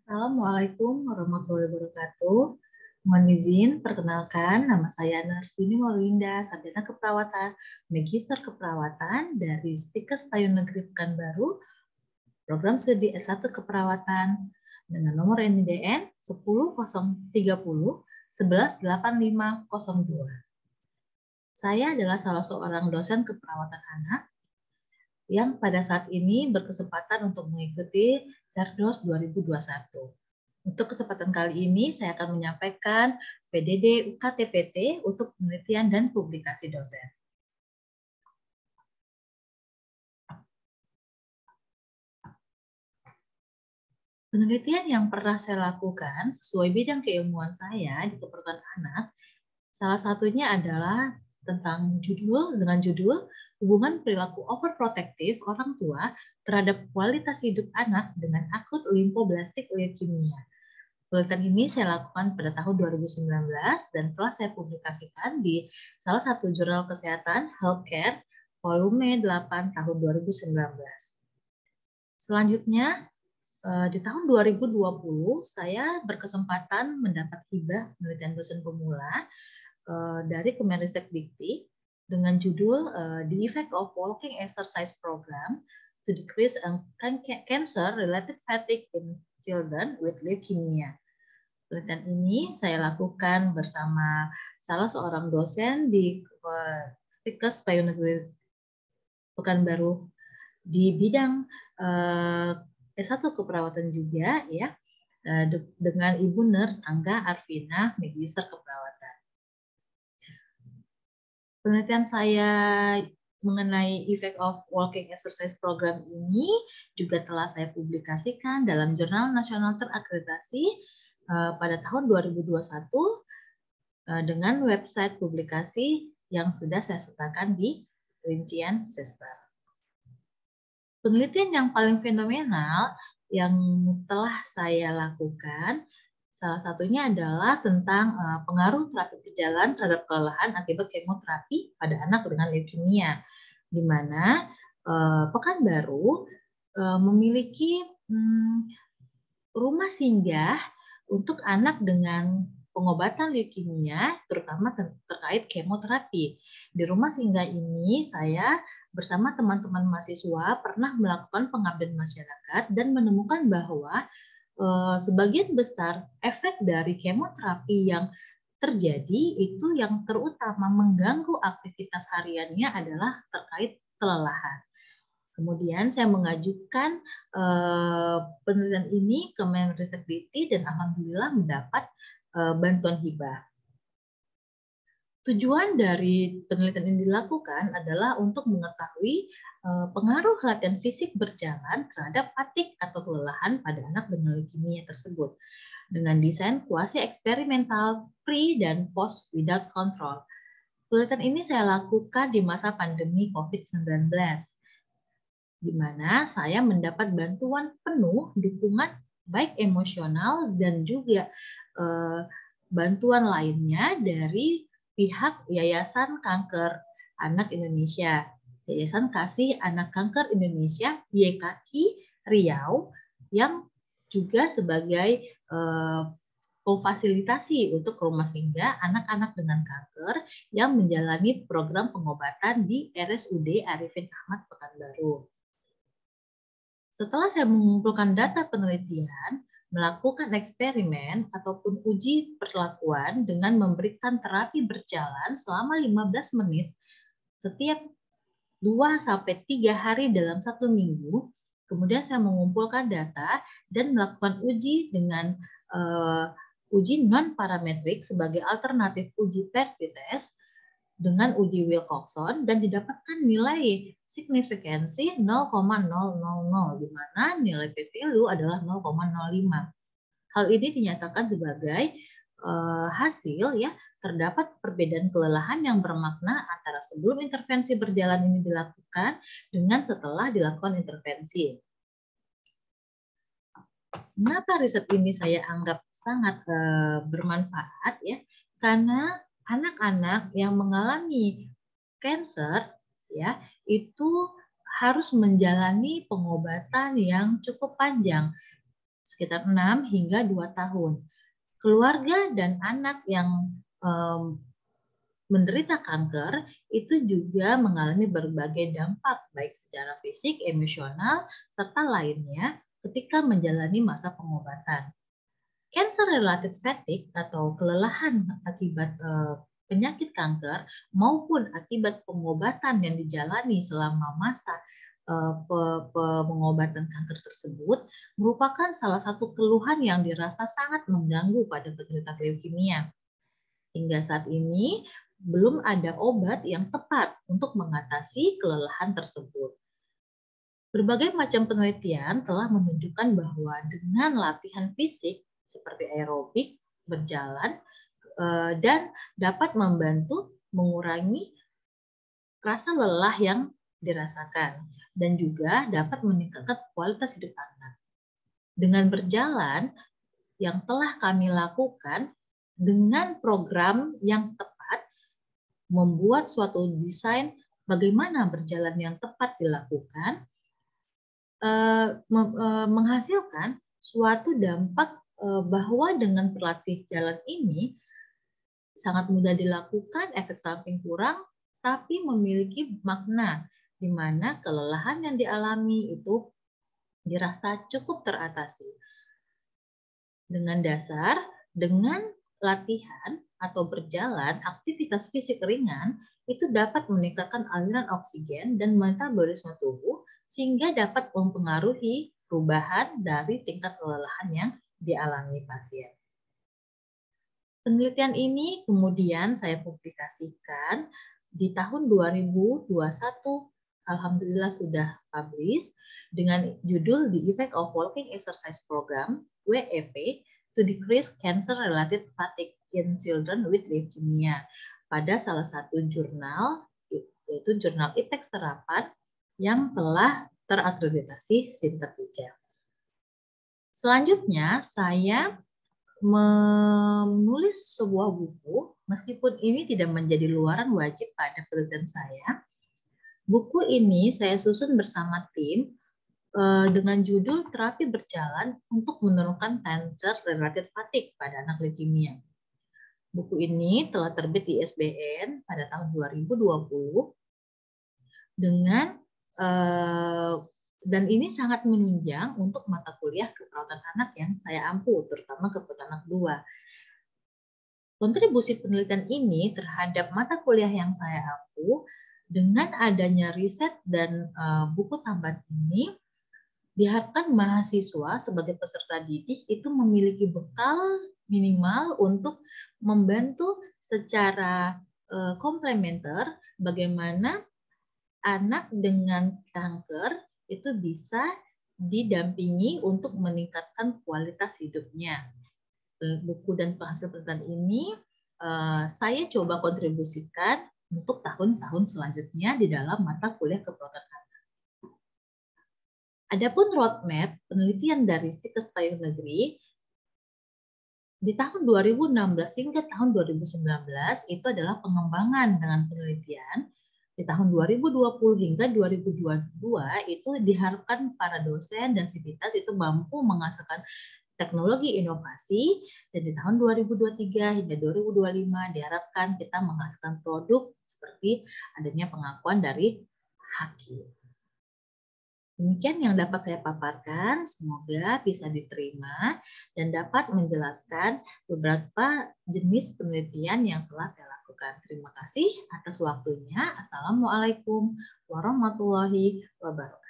Assalamualaikum warahmatullahi wabarakatuh. Mohon izin, perkenalkan nama saya Narstini Maulinda, Sarjana Keperawatan, Magister Keperawatan dari Stikes Stayun Negeri Pekanbaru, Program Studi S1 Keperawatan dengan nomor NIDN 10.030 118502. Saya adalah salah seorang dosen keperawatan anak yang pada saat ini berkesempatan untuk mengikuti Serdos 2021. Untuk kesempatan kali ini, saya akan menyampaikan PDD UKTPT untuk penelitian dan publikasi dosen. Penelitian yang pernah saya lakukan sesuai bidang keilmuan saya di keperawatan anak, salah satunya adalah tentang dengan judul hubungan perilaku overprotektif orang tua terhadap kualitas hidup anak dengan akut limfoblastik leukemia. Penelitian ini saya lakukan pada tahun 2019 dan telah saya publikasikan di salah satu jurnal kesehatan Healthcare volume 8 tahun 2019. Selanjutnya, di tahun 2020 saya berkesempatan mendapat hibah penelitian dosen pemula dari Kemenristek Dikti dengan judul The Effect of Walking Exercise Program to Decrease Cancer-Related Fatigue in Children with Leukemia. Penelitian ini saya lakukan bersama salah seorang dosen di Stikes Stayun Negeri Pekanbaru di bidang S1 keperawatan juga ya, dengan Ibu Nurse Angga Arvina, Magister Keperawatan. Penelitian saya mengenai Effect of Walking Exercise Program ini juga telah saya publikasikan dalam Jurnal Nasional Terakreditasi pada tahun 2021 dengan website publikasi yang sudah saya sertakan di rincian sesper. Penelitian yang paling fenomenal yang telah saya lakukan salah satunya adalah tentang pengaruh terapi berjalan terhadap kelelahan akibat kemoterapi pada anak dengan leukemia, di mana Pekanbaru memiliki rumah singgah untuk anak dengan pengobatan leukemia, terutama terkait kemoterapi. Di rumah singgah ini, saya bersama teman-teman mahasiswa pernah melakukan pengabdian masyarakat dan menemukan bahwa sebagian besar efek dari kemoterapi yang terjadi itu yang terutama mengganggu aktivitas hariannya adalah terkait kelelahan. Kemudian saya mengajukan penelitian ini ke Menristek Dikti dan alhamdulillah mendapat bantuan hibah. Tujuan dari penelitian ini dilakukan adalah untuk mengetahui pengaruh latihan fisik berjalan terhadap fatigue atau kelelahan pada anak dengan leukemia tersebut dengan desain kuasi eksperimental pre dan post without control. Penelitian ini saya lakukan di masa pandemi COVID-19. Di mana saya mendapat bantuan penuh, dukungan baik emosional dan juga bantuan lainnya dari pihak Yayasan Kanker Anak Indonesia, Yayasan Kasih Anak Kanker Indonesia, YKKI Riau, yang juga sebagai memfasilitasi untuk rumah singgah anak-anak dengan kanker yang menjalani program pengobatan di RSUD Arifin Ahmad Pekanbaru. Setelah saya mengumpulkan data penelitian, melakukan eksperimen ataupun uji perlakuan dengan memberikan terapi berjalan selama 15 menit setiap 2-3 hari dalam 1 minggu, kemudian saya mengumpulkan data dan melakukan uji dengan uji non-parametrik sebagai alternatif uji PERT-test dengan uji Wilcoxon dan didapatkan nilai signifikansi 0,000, di mana nilai p-value adalah 0,05. Hal ini dinyatakan sebagai hasil ya terdapat perbedaan kelelahan yang bermakna antara sebelum intervensi berjalan ini dilakukan dengan setelah dilakukan intervensi. Mengapa riset ini saya anggap sangat bermanfaat ya? Karena anak-anak yang mengalami cancer ya itu harus menjalani pengobatan yang cukup panjang. sekitar 6 hingga 2 tahun. Keluarga dan anak yang menderita kanker itu juga mengalami berbagai dampak baik secara fisik, emosional, serta lainnya ketika menjalani masa pengobatan. Cancer-related fatigue atau kelelahan akibat penyakit kanker maupun akibat pengobatan yang dijalani selama masa pengobatan kanker tersebut merupakan salah satu keluhan yang dirasa sangat mengganggu pada penderita leukemia. Hingga saat ini belum ada obat yang tepat untuk mengatasi kelelahan tersebut. Berbagai macam penelitian telah menunjukkan bahwa dengan latihan fisik seperti aerobik, berjalan, dan dapat membantu mengurangi rasa lelah yang dirasakan dan juga dapat meningkatkan kualitas hidup anak. Dengan berjalan yang telah kami lakukan dengan program yang tepat, membuat suatu desain bagaimana berjalan yang tepat dilakukan, menghasilkan suatu dampak bahwa dengan berlatih jalan ini sangat mudah dilakukan, efek samping kurang, tapi memiliki makna di mana kelelahan yang dialami itu dirasa cukup teratasi. Dengan dasar, dengan latihan atau berjalan, aktivitas fisik ringan itu dapat meningkatkan aliran oksigen dan metabolisme tubuh sehingga dapat mempengaruhi perubahan dari tingkat kelelahan yang dialami pasien. Penelitian ini kemudian saya publikasikan di tahun 2021. Alhamdulillah sudah publish dengan judul The Effect of Walking Exercise Program (WEP) to Decrease Cancer-Related Fatigue in Children with Leukemia pada salah satu jurnal, yaitu jurnal ITEX Terapan yang telah terakreditasi SINTER 3. Selanjutnya saya menulis sebuah buku, meskipun ini tidak menjadi luaran wajib pada penelitian saya. Buku ini saya susun bersama tim dengan judul Terapi Berjalan untuk Menurunkan Cancer-Related Fatigue pada Anak Leukemia. Buku ini telah terbit di ISBN pada tahun 2020 dengan dan ini sangat menunjang untuk mata kuliah keperawatan anak yang saya ampu, terutama keperawatan anak 2. Kontribusi penelitian ini terhadap mata kuliah yang saya ampu dengan adanya riset dan buku tambahan ini diharapkan mahasiswa sebagai peserta didik itu memiliki bekal minimal untuk membantu secara komplementer bagaimana anak dengan kanker itu bisa didampingi untuk meningkatkan kualitas hidupnya. Buku dan hasil penelitian ini saya coba kontribusikan untuk tahun-tahun selanjutnya di dalam mata kuliah keperawatan anak. Adapun roadmap penelitian dari Stikes Payung Negeri di tahun 2016 hingga tahun 2019 itu adalah pengembangan dengan penelitian. Di tahun 2020 hingga 2022 itu diharapkan para dosen dan sivitas itu mampu menghasilkan teknologi inovasi, dan di tahun 2023 hingga 2025 diharapkan kita menghasilkan produk seperti adanya pengakuan dari hakim. Demikian yang dapat saya paparkan, semoga bisa diterima dan dapat menjelaskan beberapa jenis penelitian yang telah saya lakukan. Terima kasih atas waktunya. Assalamualaikum warahmatullahi wabarakatuh.